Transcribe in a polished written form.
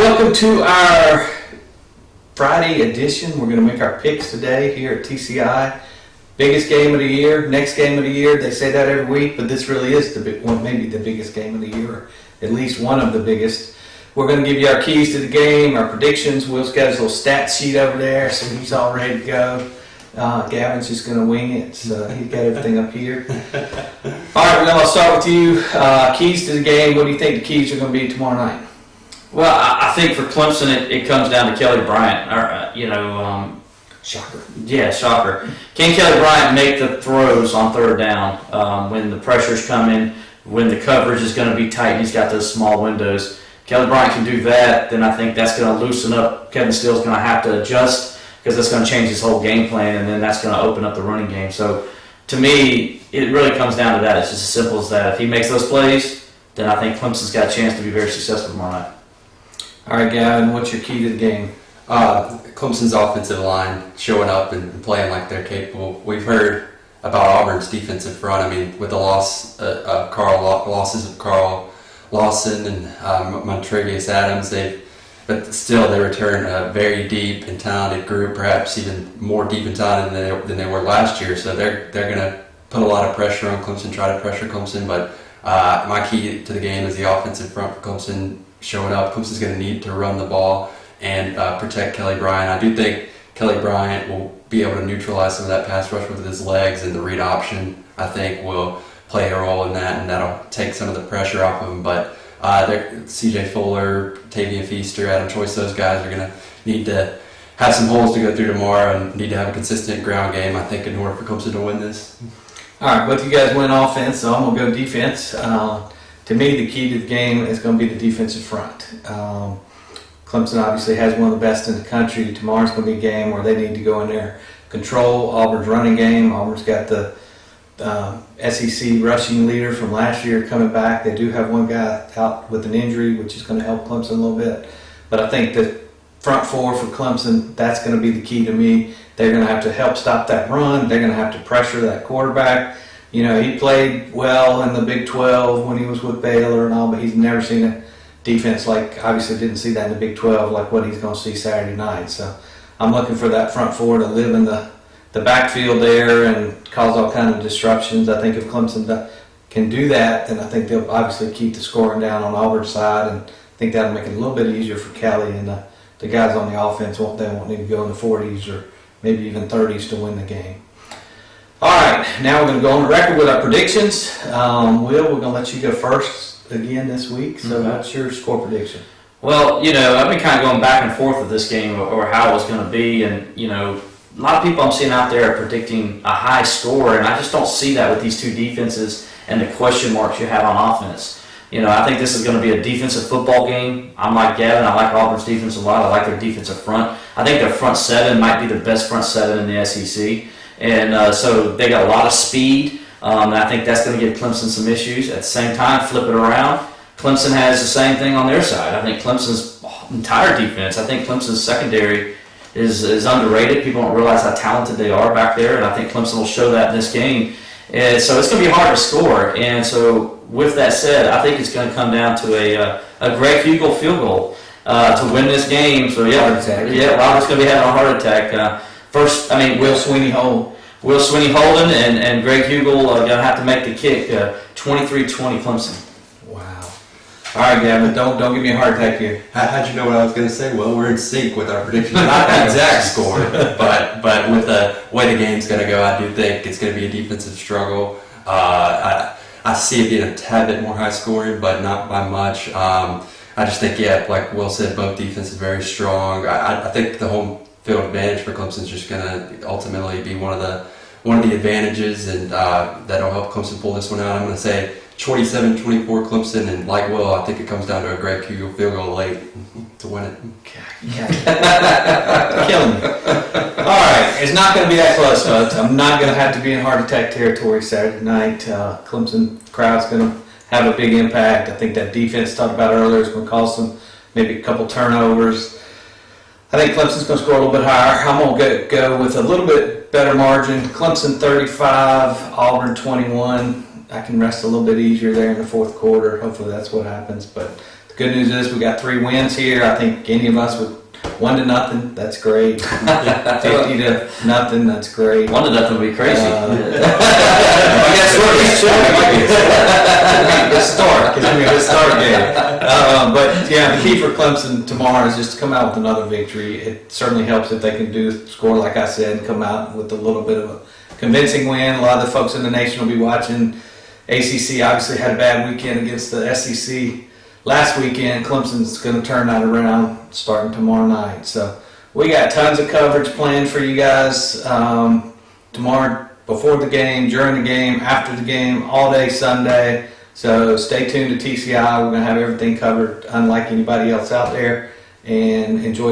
welcome to our Friday edition. We're going to make our picks today here at TCI. Biggest game of the year, next game of the year. They say that every week, but this really is the big one, maybe the biggest game of the year, or at least one of the biggest. We're going to give you our keys to the game, our predictions. Will's got his little stat sheet over there, so he's all ready to go. Gavin's just going to wing it, so he's got everything up here. All right, Will, I'll start with you. Keys to the game. What do you think the keys are going to be tomorrow night? Well, I think for Clemson, it comes down to Kelly Bryant. Shocker. Yeah, shocker. Can Kelly Bryant make the throws on third down when the pressure's coming, when the coverage is going to be tight and he's got those small windows? Kelly Bryant can do that, then I think that's going to loosen up. Kevin Steele's going to have to adjust because that's going to change his whole game plan, and then that's going to open up the running game. So, to me, it really comes down to that. It's just as simple as that. If he makes those plays, then I think Clemson's got a chance to be very successful tomorrow night. All right, Gavin, what's your key to the game? Clemson's offensive line showing up and playing like they're capable. We've heard about Auburn's defensive front. I mean, with the losses of Carl Lawson and Montrevious Adams, but still they return a very deep and talented group, perhaps even more deep and talented than they were last year. So they're going to put a lot of pressure on Clemson, try to pressure Clemson. But my key to the game is the offensive front for Clemson showing up. Clemson's going to need to run the ball and protect Kelly Bryant. I do think Kelly Bryant will be able to neutralize some of that pass rush with his legs, and the read option, I think, will play a role in that, and that'll take some of the pressure off of him. But C.J. Fuller, Tavian Feaster, Adam Choice, those guys are going to need to have some holes to go through tomorrow and need to have a consistent ground game, I think, in order for Clemson to win this. All right, both you guys went offense, so I'm going to go defense. To me, the key to the game is going to be the defensive front. Clemson obviously has one of the best in the country. Tomorrow's going to be a game where they need to go in there, control Auburn's running game. Auburn's got the SEC rushing leader from last year coming back. They do have one guy out with an injury, which is going to help Clemson a little bit. But I think the front four for Clemson, that's going to be the key to me. They're going to have to help stop that run. They're going to have to pressure that quarterback. You know, he played well in the Big 12 when he was with Baylor and all, but he's never seen a defense like, obviously didn't see that in the Big 12, like what he's going to see Saturday night. So I'm looking for that front four to live in the backfield there and cause all kind of disruptions. I think if Clemson can do that, then I think they'll obviously keep the scoring down on Auburn's side, and I think that'll make it a little bit easier for Kelly and the guys on the offense. They won't need to go in the 40s or maybe even 30s to win the game. All right, now we're going to go on the record with our predictions. Will, we're going to let you go first again this week. So what's your score prediction? Well, you know, I've been kind of going back and forth with this game or how it was going to be, and, you know, a lot of people I'm seeing out there are predicting a high score, and I just don't see that with these two defenses and the question marks you have on offense. You know, I think this is going to be a defensive football game. I'm like Gavin. I like Auburn's defense a lot. I like their defensive front. I think their front seven might be the best front seven in the SEC. And so they got a lot of speed, and I think that's going to give Clemson some issues. At the same time, flip it around, Clemson has the same thing on their side. I think Clemson's entire defense, I think Clemson's secondary is underrated. People don't realize how talented they are back there, and I think Clemson will show that in this game. And so it's going to be hard to score. And so with that said, I think it's going to come down to a Greg Hugel field goal to win this game. So Robert's going to be having a heart attack. Will Sweeney Holden and Greg Hugel are going to have to make the kick. 23-20 Clemson. Wow. All right, Gavin, don't give me a heart attack here. How'd you know what I was going to say? Well, we're in sync with our predictions. Not the exact score, but with the way the game's going to go, I do think it's going to be a defensive struggle. I see it being a tad bit more high scoring, but not by much. I just think, like Will said, both defenses very strong. I think the home field advantage for Clemson is just going to ultimately be one of the advantages, and that'll help Clemson pull this one out. I'm going to say 27-24 Clemson, and like Will, I think it comes down to a Greg Hugel field goal late to win it. Killing me. All right, it's not going to be that close, folks. I'm not going to have to be in heart attack territory Saturday night. Clemson crowd's going to have a big impact. I think that defense talked about earlier is going to cause them maybe a couple turnovers. I think Clemson's going to score a little bit higher. I'm going to go with a little bit better margin. Clemson 35, Auburn 21. I can rest a little bit easier there in the fourth quarter. Hopefully that's what happens. But the good news is we got 3 wins here. I think any of us would 1-0. That's great. 50-0. That's great. 1-0 would be crazy. Good start. It's gonna be a good start game. But yeah, the key for Clemson tomorrow is just to come out with another victory. It certainly helps if they can score, like I said, and come out with a little bit of a convincing win. A lot of the folks in the nation will be watching. ACC obviously had a bad weekend against the SEC last weekend. Clemson's going to turn that around starting tomorrow night. So we got tons of coverage planned for you guys tomorrow, before the game, during the game, after the game, all day Sunday. So stay tuned to TCI. We're going to have everything covered unlike anybody else out there, and enjoy